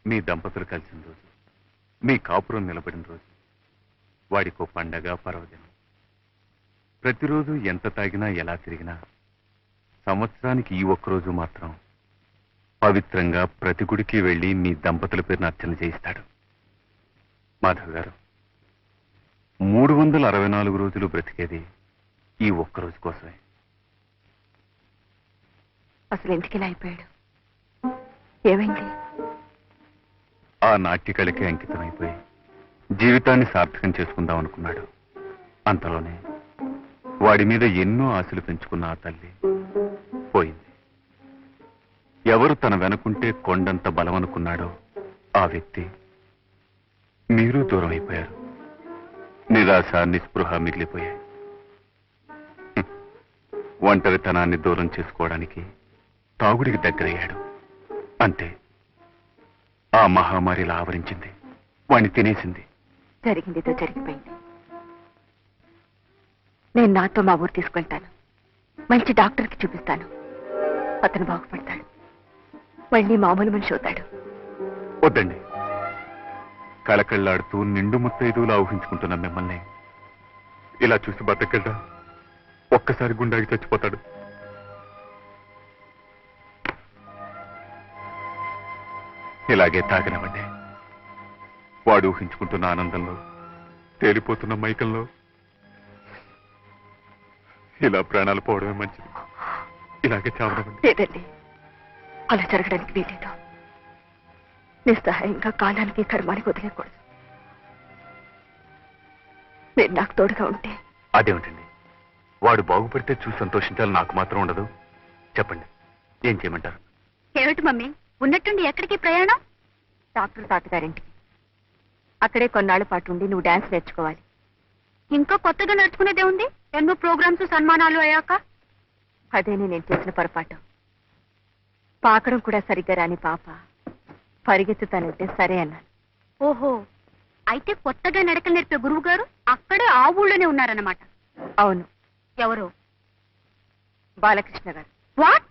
మీ దంపతులు కలిసిన రోజు, మీ కాపురం నిలబడిన రోజు, వాడికో పండగ పర్వదినం. ప్రతిరోజు ఎంత తాగినా ఎలా తిరిగినా సంవత్సరానికి ఈ ఒక్కరోజు మాత్రం పవిత్రంగా ప్రతి గుడికి వెళ్లి మీ దంపతుల పేరున అర్చన చేయిస్తాడు. మాధవ్ గారు, 364 రోజులు బ్రతికేది ఈ ఒక్కరోజు కోసమే. అసలు ఎందుకు ఇలా అయిపోయాడు? ఏమైంది? ఆ నాట్యకళకి అంకితమైపోయి జీవితాన్ని సార్థకం చేసుకుందాం అనుకున్నాడు. అంతలోనే వాడి మీద ఎన్నో ఆశలు పెంచుకున్న ఆ తల్లి పోయింది. ఎవరు తన వెనుకుంటే కొండంత బలమనుకున్నాడో ఆ వ్యక్తి మీరు దూరం అయిపోయారు. నిరాశ నిస్పృహ మిగిలిపోయాయి. ఒంటరితనాన్ని దూరం చేసుకోవడానికి తాగుడికి దగ్గరయ్యాడు. అంతే, ఆ మహమ్మారిలా ఆవరించింది, వాణ్ణి తినేసింది. జరిగిందితో జరిగిపోయింది. నేను నాతో మా ఊరు తీసుకెళ్తాను. మంచి డాక్టర్కి చూపిస్తాను. అతను బాగుపడతాడు. మళ్ళీ మామూలు మనిషి అవుతాడు. వద్దండి. కళకళ్ళాడుతూ నిండు ముత్తైదువులా ఊహించుకుంటున్న మిమ్మల్ని ఇలా చూసి బతకగలరా? ఒక్కసారి గుండాకి చచ్చిపోతాడు. ఇలాగే తాగనివ్వండి. వాడు ఊహించుకుంటున్న ఆనందంలో, తేలిపోతున్న మైకంలో ఇలా ప్రాణాలు పోవడమే మంచిది. ఇలాగే చావనివ్వండి. లేదండి, అలా జరగడానికి వీలేదు. నిస్సహాయంగా కాలానికి కర్మానికి వదిలేకూడదు. మీరు నాకు తోడుగా ఉంటే. అదేమిటండి, వాడు బాగుపడితే చూసి సంతోషించాలి, నాకు మాత్రం ఉండదు. చెప్పండి, ఏం చేయమంటారు? ఏమిటి మమ్మీ, ఉన్నట్టుండి ఎక్కడికి ప్రయాణం? డాక్టర్ తాతగారింటికి. అక్కడే కొన్నాళ్ల పాటు ఉండి నువ్వు డాన్స్ నేర్చుకోవాలి. ఇంకా కొత్తగా నేర్చుకునేదే ఉంది. ఎన్నో ప్రోగ్రామ్స్ సన్మానాలు అయ్యాక. అదేనే నేను చేసిన పొరపాటు. పాకడం కూడా సరిగ్గా రాని పాప పరిగెత్తుతానంటే సరే అన్నాను. ఓహో, అయితే కొత్తగా నడకలు నేర్పే గురువు గారు అక్కడే ఆ ఊళ్ళోనే ఉన్నారన్నమాట. అవును. ఎవరు? బాలకృష్ణ గారు. వాట్?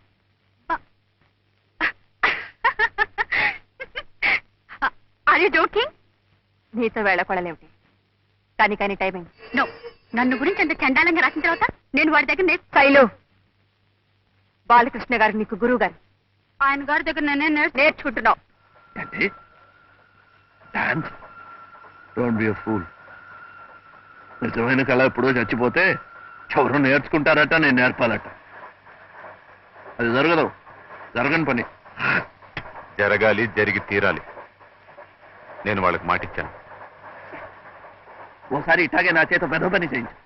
Are you joking? నీతో వేళకొడలేమిటి? కానీ టైం అయింది. నో, నన్ను గురించి అంత చండాలంగా రాసిన తర్వాత నేను వాడి దగ్గర శైలు, బాలకృష్ణ గారు నీకు గురువు గారు. ఆయన గారి దగ్గర నేనే నేర్చుకుంటున్నావు. నిజమైన కళ ఎప్పుడో చచ్చిపోతే ఎవరు నేర్చుకుంటారట, నేను నేర్పాలట. అది జరగదు, జరగని పని. జరగాలి, జరిగి తీరాలి. నేను వాళ్ళకి మాటిచ్చాను. ఓసారి ఇట్లాగే నా చేత పెద్ద పని చేయించు.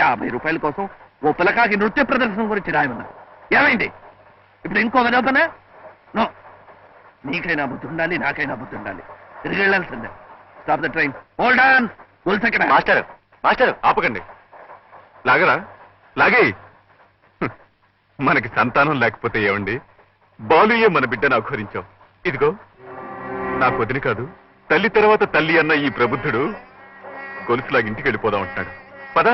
50 రూపాయల కోసం ఓ పిల్లకాకి నృత్య ప్రదర్శన గురించి రాయమన్నా. ఏమైంది? ఇప్పుడు ఇంకో పెద్ద పనే? నో, నీకైనా బుద్ధి ఉండాలి, నాకైనా బుద్ధి ఉండాలి. తిరిగి వెళ్ళాల్సిందే. Stop the train. Hold on. Master, master ఆపకండి. లాగరా, లాగే. మనకి సంతానం లేకపోతే ఏమండి, బాలుయే మన బిడ్డను అఘోరించాం. ఇదిగో నాకు వదిలి కాదు, తల్లి తర్వాత తల్లి అన్న ఈ ప్రబుద్ధుడు గొలుసులాగా ఇంటికి వెళ్ళిపోదాం అంటున్నాడు. పదా,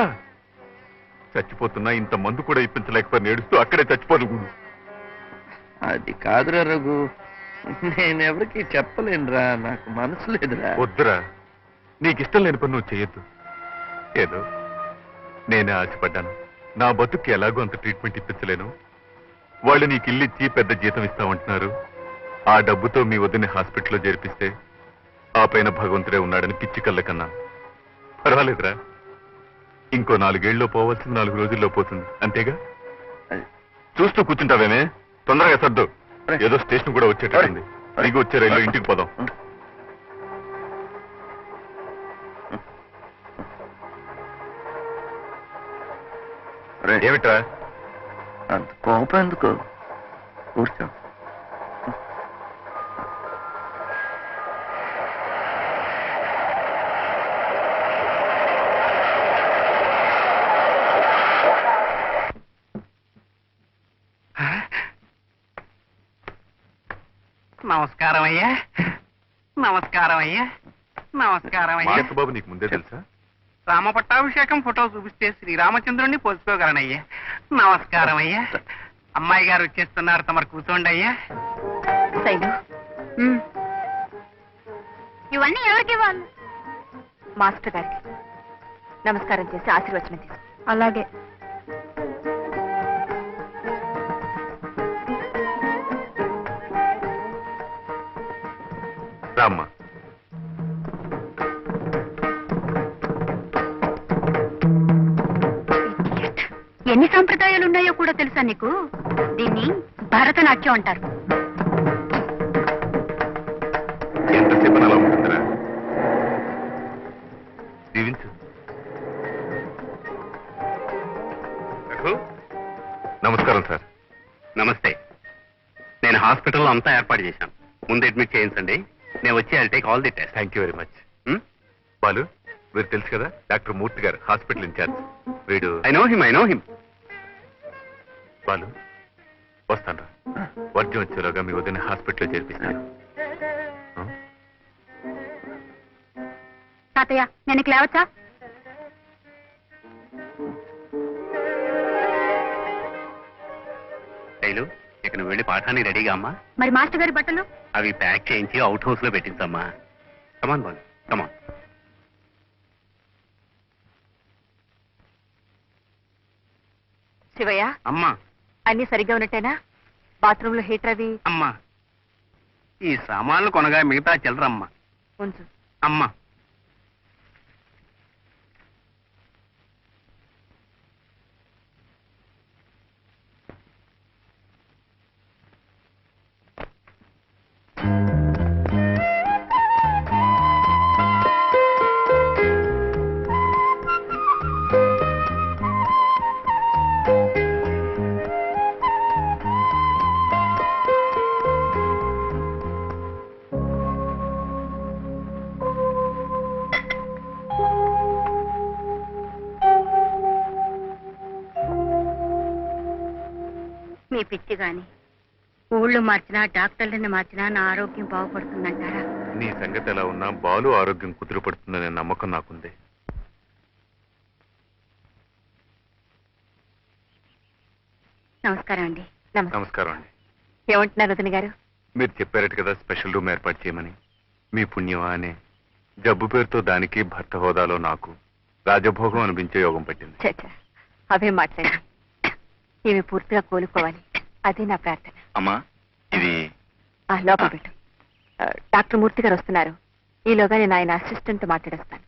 చచ్చిపోతున్నా ఇంత మందు కూడా ఇప్పించలేకపోయి నేడుస్తూ అక్కడే చచ్చిపోదు. అది కాదురా రఘు, నేనెవరికి చెప్పలేనురా, నాకు మనసు లేదురా. వద్దురా, నీకిష్టం లేని పని నువ్వు చేయొద్దు. ఏదో నేనే ఆశపడ్డాను. నా బతుక్కి ఎలాగో అంత ట్రీట్మెంట్ ఇప్పించలేను. వాళ్ళు నీకు ఇల్లిచ్చి పెద్ద జీతం ఇస్తామంటున్నారు. ఆ డబ్బుతో మీ వద్దని హాస్పిటల్లో చేర్పిస్తే ఆ పైన భగవంతుడే ఉన్నాడని పిచ్చి కళ్ళ కన్నా. పర్వాలేదురా, ఇంకో 4 ఏళ్ళలో పోవాల్సింది 4 రోజుల్లో పోతుంది. అంతేగా? చూస్తూ కూర్చుంటావేమే, తొందరగా సర్దు. ఏదో స్టేషన్ కూడా వచ్చేటట్టుంది. అడిగి వచ్చే రైల్లో ఇంటికి పోదాం. ఏమిట్రా అంత కోపం ఎందుకు? కూర్చో. నమస్కారం అయ్యా. నమస్కారం అయ్యా. నమస్కారం అయ్యా. బాబు, నీకు ముందే తెలుసా? రామపట్టాభిషేకం ఫోటో చూపిస్తే శ్రీరామచంద్రుణ్ణి పోల్చుకోగలనయ్యా. నమస్కారం అయ్యా. అమ్మాయి గారు వచ్చేస్తున్నారు, తమరు కూర్చోండి అయ్యా. శైలు, ఇవన్నీ ఎవరికి ఇవ్వాలి? మాస్టర్ గారికి నమస్కారం చేసి ఆశీర్వచనం తీసు. అలాగే. రామ్మా. ఎన్ని సాంప్రదాయాలు ఉన్నాయో కూడా తెలుసా నీకు? దీన్ని భరతనాట్యం అంటారు. ఎంతసేపు అలా ఉంటుందిరా? దీవించు. నమస్కారం సార్. నమస్తే. నేను హాస్పిటల్లో అంతా ఏర్పాటు చేశాను. ముందు అడ్మిట్ చేయించండి. నేను వచ్చి I'll take all the test. Thank you very much. Balu, వీరు తెలుసు కదా, డాక్టర్ మూర్తి గారు, హాస్పిటల్ ఇన్ఛార్జ్. వీడు ఐ నో హిమ్. బాలు, వస్తాను రా. వర్జం వచ్చేలోగా మీ వదిన హాస్పిటల్లో చేర్పిస్తాను. తాతయ్య, నేను ఇక లేవచ్చా? శైలు, ఇక నువ్వు వెళ్ళి పాఠాన్ని రెడీగా అమ్మా. మరి మాస్టర్ గారి బట్టలు? అవి ప్యాక్ చేయించి అవుట్ హౌస్ లో పెట్టించమ్మా. కమాన్ బాలు, కమాన్. శివయ్య, అమ్మా అన్ని సరిగ్గా ఉన్నట్టేనా? బాత్రూమ్ లో హీటర్ అవి అమ్మా, ఈ సామాన్లు కొనగా మిగతా చిల్లరమ్మా. ఉంచు. అమ్మా, మీ పిచ్చి గాని ఊళ్ళు మార్చినా డాక్టర్లని మార్చినా నా ఆరోగ్యం బాగుపడుతుందంటారా? నీ సంగతి ఎలా ఉన్నా బాలు ఆరోగ్యం కుదురుపడుతుందనే నమ్మకం నాకుంది. నమస్కారం అండి. నమస్కారం అండి. ఏమంటున్నారు వదిన గారు? మీరు చెప్పారట కదా స్పెషల్ రూమ్ ఏర్పాటు చేయమని. మీ పుణ్యమా అనే జబ్బు పేరుతో దానికి, భర్త హోదాలో నాకు రాజభోగం అనిపించే యోగం పట్టింది. చచ్చా, అవే మాట్లాడి ఇవి పూర్తిగా కోలుకోవాలి, అదే నా ప్రార్థన. అమ్మా, ఇది లోపల పెట్టు. డాక్టర్ మూర్తి గారు వస్తున్నారు. ఈలోగా నేను ఆయన అసిస్టెంట్ మాట్లాడేస్తాను.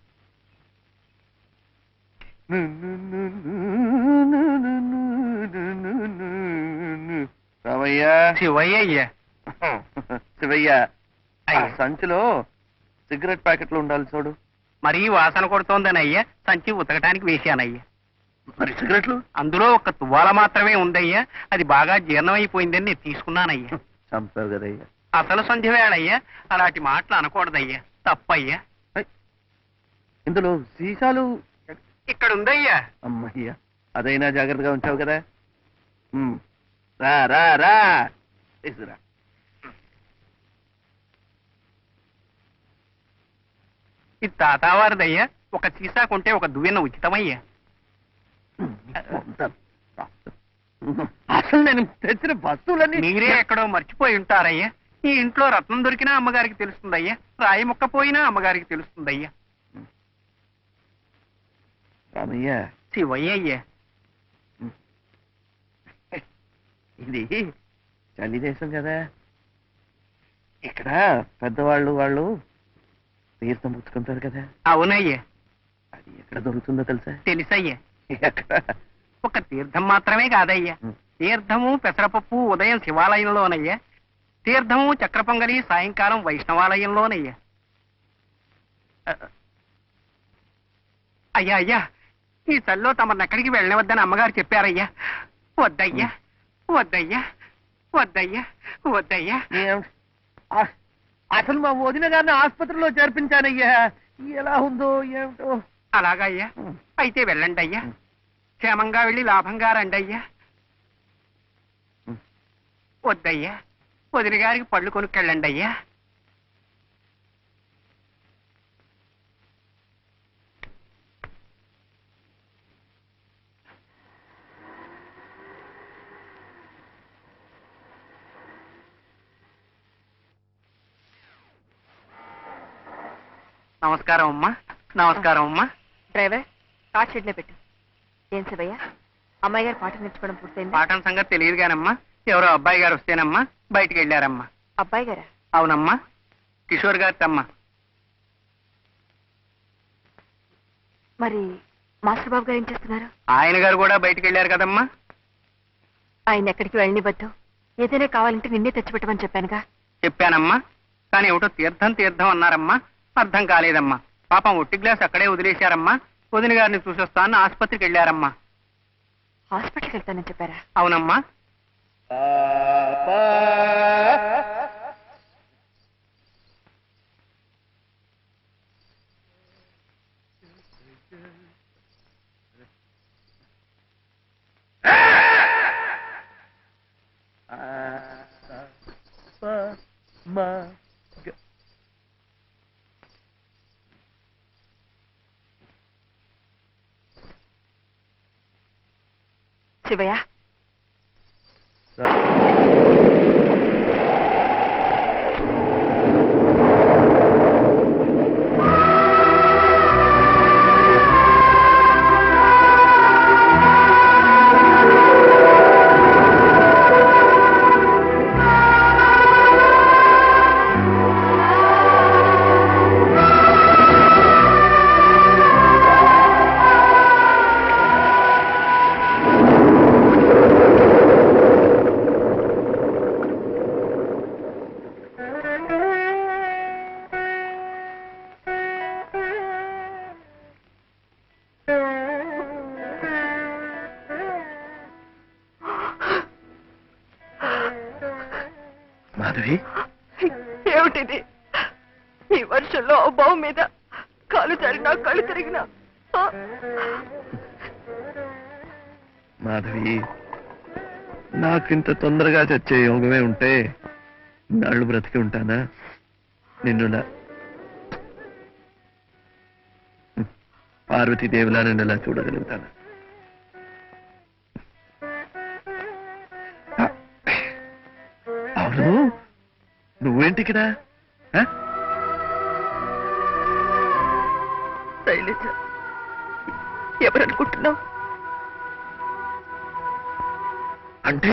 రామయ్యా. శివయ్య అయ్యా. శివయ్య, ఆ సంచిలో సిగరెట్ ప్యాకెట్లు ఉండాలి చూడు. మరీ వాసన కొడుతోందని అయ్యా సంచి ఉతకటానికి వేశానయ్యా. మరి సిగరెట్లు? అందులో ఒక తువ్వాల మాత్రమే ఉందయ్యా, అది బాగా జీర్ణమైపోయిందని నేను తీసుకున్నానయ్యా. చంపావు కదయ్యా. అసలు సంధ్య వేళయ్యా, అలాంటి మాటలు అనకూడదయ్యా, తప్పయ్యా. ఇందులో సీసాలు ఇక్కడ ఉందయ్యా. అమ్మయ్యా, అదైనా జాగ్రత్తగా ఉంచావు కదా. రా రా రా, తీసుకురా. ఇది తాతావారిదయ్యా, ఒక సీసా కొంటే ఒక దువ్వెన ఉచితమయ్యా. అసలు నేను తెచ్చిన వస్తువులన్నీ మీరే ఎక్కడో మర్చిపోయి ఉంటారయ్యా. ఈ ఇంట్లో రత్నం దొరికినా అమ్మగారికి తెలుస్తుందయ్యా, రాయి ముక్క పోయినా అమ్మగారికి తెలుస్తుందయ్యా. రామయ్య, శివయ్య అయ్యా. ఇది చలి దేశం కదా, ఇక్కడ పెద్దవాళ్ళు వాళ్ళు తీర్థం పుచ్చుకుంటారు కదా. అవునయ్యా. అది ఎక్కడ దొరుకుతుందో తెలుసా? తెలుసయ్యా. ఎక్కడ? ఒక తీర్థం మాత్రమే కాదయ్యా, తీర్థము పెసరపప్పు ఉదయం శివాలయంలోనయ్యా, తీర్థము చక్ర పొంగలి సాయంకాలం వైష్ణవాలయంలోనయ్యా. అయ్యా అయ్యా, ఈ చల్లో తమను ఎక్కడికి వెళ్ళవద్దని అమ్మగారు చెప్పారయ్యా. వద్దయ్యా, వద్దయ్యా, వద్దయ్యా, వద్దయ్యా. అసలు మా వదిన గారిని ఆసుపత్రిలో చేర్పించానయ్యా. ఎలా ఉందో ఏమిటో. అలాగయ్యా, అయితే వెళ్ళండి అయ్యా, క్షేమంగా వెళ్ళి లాభంగా రండి అయ్యా. వద్దయ్యా, వదిన గారికి పళ్ళు కొనుక్కెళ్ళండి అయ్యా. నమస్కారం అమ్మా. నమస్కారం అమ్మా. డ్రైవర్ కార్ షెడ్ లో పెట్టు. ఏం శివయ్య, అమ్మాయి గారు పాట నేర్చుకోవడం పూర్తయింది. పాఠం సంగతి తెలియదు కానమ్మా, ఎవరో అబ్బాయి గారు వస్తేనమ్మా బయటికి వెళ్ళారమ్మా. అబ్బాయి గారా? అవునమ్మా, కిషోర్ గారి అమ్మా. మరి మాస్టర్ బాబు గారు ఏం చేస్తున్నారు? ఆయన గారు కూడా బయటికి వెళ్ళారు కదమ్మా. ఆయన ఎక్కడికి వెళ్ళనివ్వద్దు. ఏదైనా కావాలంటే నిన్నే తెచ్చిపెట్టమని చెప్పానుగా. చెప్పానమ్మా, కానీ ఏమిటో తీర్థం తీర్థం అన్నారమ్మా, అర్థం కాలేదమ్మా. పాపం ఒట్టి గ్లాస్ అక్కడే వదిలేశారమ్మా. వదిన గారిని చూసొస్తాను ఆసుపత్రికి వెళ్ళారమ్మా. హాస్పిటల్కి వెళ్తానని చెప్పారా? అవునమ్మా. శివయ్య, మాధవి, ఏమిటిది? ఈ వర్షంలో బావు మీద కాలు జారినా కళ్ళు తిరిగినా మాధవి, నాకింత తొందరగా చచ్చే యోగమే ఉంటే నాళ్ళు బ్రతికి ఉంటానా? నిన్ను పార్వతీదేవిలా నిన్ను ఇలా చూడగలుగుతానా? అవును, నువ్వేంటి ఇక్కడ? శైలజ, ఎవరనుకుంటున్నావు? అంటే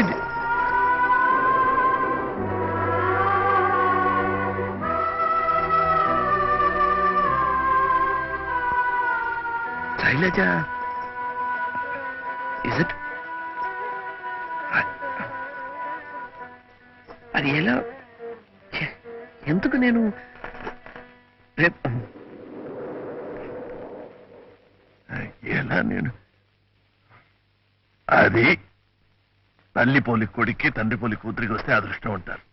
శైలజ, ఇస్ ఇట్? అది ఎలా? ఎందుకు నేను ఎలా నేను అది తల్లి పోలి కొడుక్కి తండ్రి పోలి కూతురికి వస్తే అదృష్టం ఉంటారు.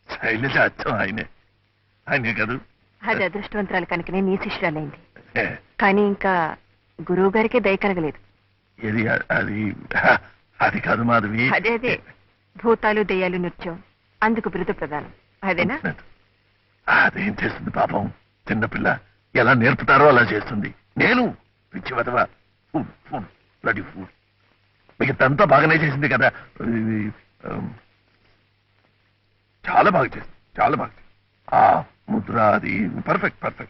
శైలజ అచ్చం ఆయనే కదూ. అది అదృష్టవంతరాలు కనుకనే నీ శిష్యురాలైంది. కానీ ఇంకా గురువు గారికే దయ కలగలేదు. ఇది అది అది కాదు మాధవి. అదే భూతాలు దెయ్యాలు నృత్యం, అందుకు బిరుదు ప్రధానం. అదేనా? అదేం చేస్తుంది పాపం, చిన్నపిల్ల ఎలా నేర్పుతారో అలా చేస్తుంది. నేను పిచ్చి వదవా, బ్లడీ ఫూల్. మిగతంతా బాగానే చేసింది కదా. చాలా బాగా చేసింది, చాలా బాగా చేసింది. ఆ ముద్ర అది పర్ఫెక్ట్.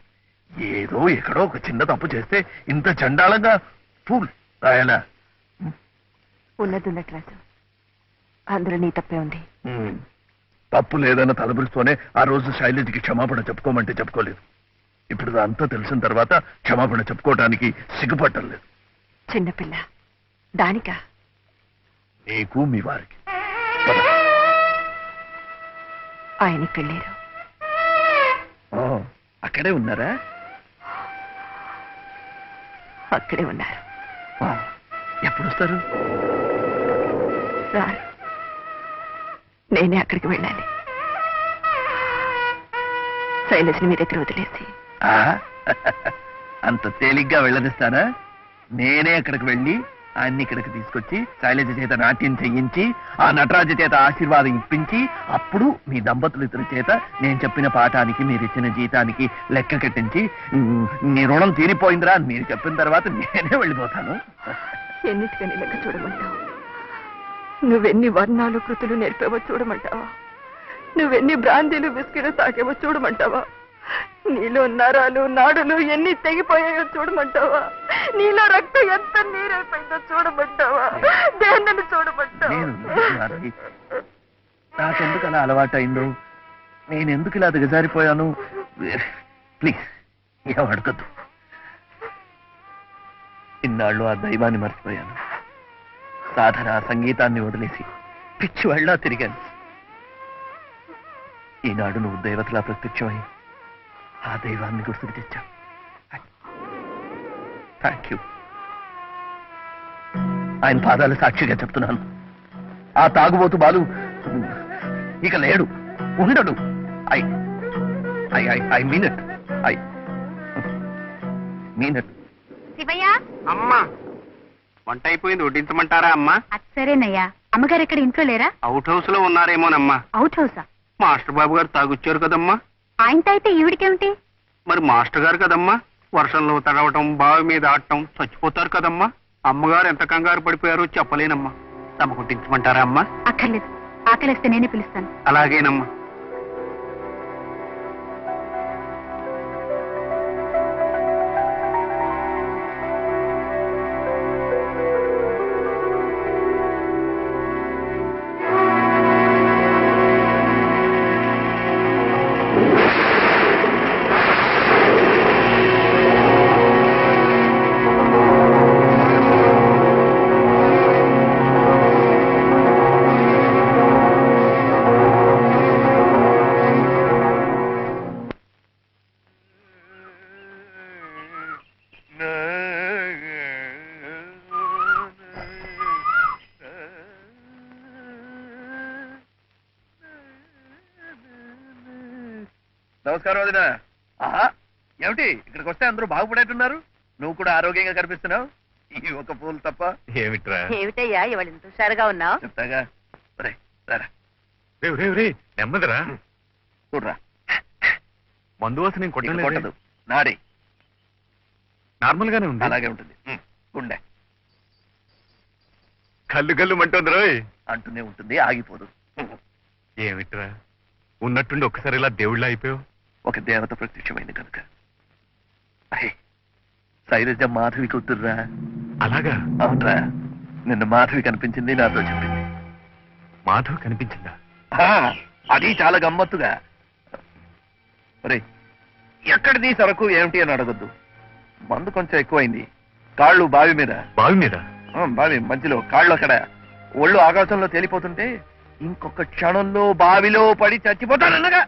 ఏదో ఎక్కడో ఒక చిన్న తప్పు చేస్తే ఇంత చండాలంగా ఫూల్ రాయాలా? ఉన్నట్టు రాజు, అందులో నీ తప్పే ఉంది. తప్పు లేదన్న తలబురుస్తూనే ఆ రోజు శైలజకి క్షమాపణ చెప్పుకోమంటే చెప్పుకోలేదు. ఇప్పుడు అంతా తెలిసిన తర్వాత క్షమాపణ చెప్పుకోవటానికి సిగ్గుపట్టం లేదు. చిన్నపిల్ల దానికా? నీకు మీ వారికి. ఆయన పెళ్ళారు. అక్కడే ఉన్నారా? అక్కడే ఉన్నారు. ఎప్పుడు వస్తారు? రారు, నేనే అక్కడికి వెళ్ళాలి. శైలజని మీ దగ్గర వదిలేసి. అంత తేలిగ్గా వెళ్ళనిస్తానా? నేనే అక్కడికి వెళ్ళి ఆయన్ని ఇక్కడికి తీసుకొచ్చి శైలజ చేత నాట్యం చేయించి ఆ నటరాజు చేత ఆశీర్వాదం ఇప్పించి అప్పుడు మీ దంపతులు ఇద్దరి చేత నేను చెప్పిన పాఠానికి మీరు ఇచ్చిన జీతానికి లెక్క కట్టించి నీ రుణం తీరిపోయిందిరా అని మీరు చెప్పిన తర్వాత నేనే వెళ్ళిపోతాను. ఎన్నిటికని లెక్క చూడమంటావు? నువ్వెన్ని వర్ణాలు కృతులు నేర్పావో చూడమంటావా? నువ్వెన్ని బ్రాందీలు బిస్కెట్లు తాకేవో చూడమంటావా? నీలో నరాలు నాడులు ఎన్ని తెగిపోయాయో చూడమంటావా? నీలో రక్తం ఎంత నీరైపోయిందో చూడమంటావా? దేన్నని చూడమంటావా? నాకెందుకు అలా అలవాటైందో, నేను ఎందుకు ఇలా దిగజారిపోయాను? ప్లీజ్ ఏం అడగద్దు. ఇన్నాళ్ళు ఆ దైవాన్ని మర్చిపోయాను. సాధన సంగీతాన్ని వదిలేసి పిచ్చి వాళ్ళ తిరిగాను. ఈనాడు నువ్వు దేవతలా ప్రత్యక్షమై ఆ దైవాన్ని గుర్తుకు తెచ్చావు. Thank you. ఆయన పాదాలు సాక్షిగా చెప్తున్నాను, ఆ తాగుబోతు బాలు ఇక లేడు, ఉండడు. I I I I mean it. I mean it. Shivayya, అమ్మా వంట అయిపోయింది, వడ్డించమంటారా అమ్మా? అది సరేనయ్యా. అమ్మగారు ఎక్కడ ఇంట్లో లేరా? అవుట్ హౌస్ లో ఉన్నారేమోనమ్మా. అవుట్ హౌసా? మాస్టర్ బాబు గారు తాగుచ్చారు కదమ్మా. ఆయనతో అయితే ఈవిడికేమిటి? మరి మాస్టర్ గారు కదమ్మా, వర్షంలో తడవటం, బావి మీద ఆడటం, చచ్చిపోతారు కదమ్మా. అమ్మగారు ఎంత కంగారు పడిపోయారో చెప్పలేనమ్మా. తమ కుట్టించమంటారా అమ్మా? అక్కర్లేదు, ఆకలిస్తే నేనే పిలుస్తాను. అలాగేనమ్మా. నమస్కారం వదినా. ఆహా, ఏమిటి ఇక్కడికి వస్తే అందరూ బాగుపడేట్టున్నారు? నువ్వు కూడా ఆరోగ్యంగా కనిపిస్తున్నావు. ఈ ఒక పూలు తప్ప. ఏమిట్రా? ఏమిటయ్యా ఇవాళ ఇంత హుషారుగా ఉన్నావు? చెప్తాగా. రే రారా, రేవ్ రేవ్ రే, నెమ్మదిరా. చూడరా. మందు వాసన నేను నీకు కొట్టలేదు. కొట్టదు, నాడి నార్మల్ గానే ఉంది. అలాగే ఉంటుంది. గుండె కళ్ళు కళ్ళు మంటుంది రోయ్. అంటూనే ఉంటుంది, ఆగిపోదు. ఏమిట్రా ఉన్నట్టుండి ఒక్కసారి ఇలా దేవుళ్ళ అయిపోయావు? ఒక దేవత ప్రత్యక్షమైంది కనుక. అహే, శైలజ మాధవి కూతుర్రా. అలాగా? అవునరా, నిన్న మాధవి కనిపించింది, నాతో చెప్పింది. మాధవ్ కనిపించిందా? ఆ, అది చాలా గమ్మత్తుగా. ఒరే, ఎక్కడిది సరకు ఏమిటి అని అడగొద్దు. మందు కొంచెం ఎక్కువైంది. కాళ్ళు బావి మీద. బావి మీద? బావి మధ్యలో కాళ్ళు అక్కడ. ఒళ్ళు ఆకాశంలో తేలిపోతుంటే ఇంకొక క్షణంలో బావిలో పడి చచ్చిపోతానన్నగా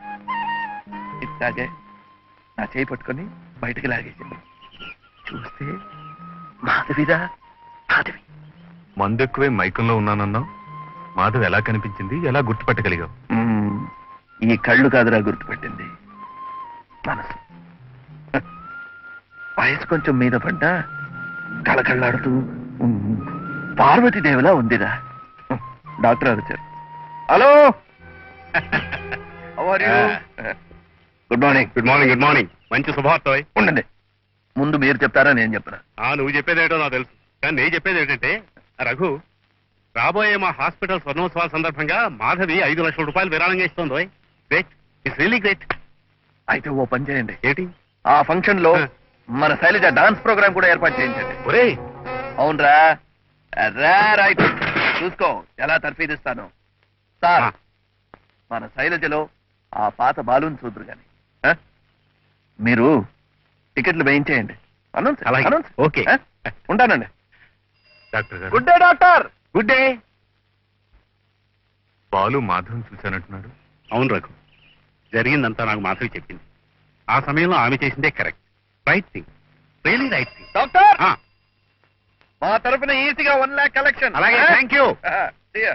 ఇట్లాగే నా చేయి పట్టుకొని బయటికి లాగేసింది. చూస్తే మాధవిదా. మాధవి. మందు ఎక్కువే మైకంలో ఉన్నానన్నావు. మాధవ్ ఎలా కనిపించింది, ఎలా గుర్తుపట్టగలిగావు? ఈ కళ్ళు కాదురా గుర్తుపెట్టింది, మనసు. వయసు కొంచెం మీద పడ్డా కళకళ్ళాడుతూ పార్వతీదేవిలా ఉందిరా. డాక్టర్ గారు వచ్చారు. Hello, good morning. Good morning. Good morning. మంచి శుభవార్త. ఉండండి, ముందు మీరు చెప్తారా నేను చెప్పనా? నువ్వు చెప్పేదేటో నాకు తెలుసు, కానీ నేను చెప్పేది ఏంటంటే, రఘు, రాబోయే మా హాస్పిటల్ స్వర్ణోత్సవాల సందర్భంగా మాధవి 5 లక్షల రూపాయలు విరాళంగా ఇస్తోంది. Great, it's really great. అయితే ఓ పని చేయండి, ఏంటి? ఆ ఫంక్షన్ లో మన శైలజ డాన్స్ ప్రోగ్రామ్ కూడా ఏర్పాటు చేయించండి. ఒరే, అవునరా, రైట్. చూసుకో ఎలా తర్ఫీదిస్తాను. సార్, మన శైలజలో ఆ పాత బాలుని చూద్దరు గాని మీరు టికెట్లు వేయించేయండి. అలాగే. అనౌన్స్. ఓకే. ఉంటానండి. డాక్టర్ గారు. Good day doctor. Good day. Balu Madhav చూశానంటున్నాడు. అవును రఘు, జరిగిందంతా నాకు మాధవి చెప్పింది. ఆ సమయంలో ఆమె చేసిందే correct, right thing, really right thing. Doctor, మా తరఫున ఈజీగా 1 lakh కలెక్షన్. అలాగే, థ్యాంక్ యూ. See ya.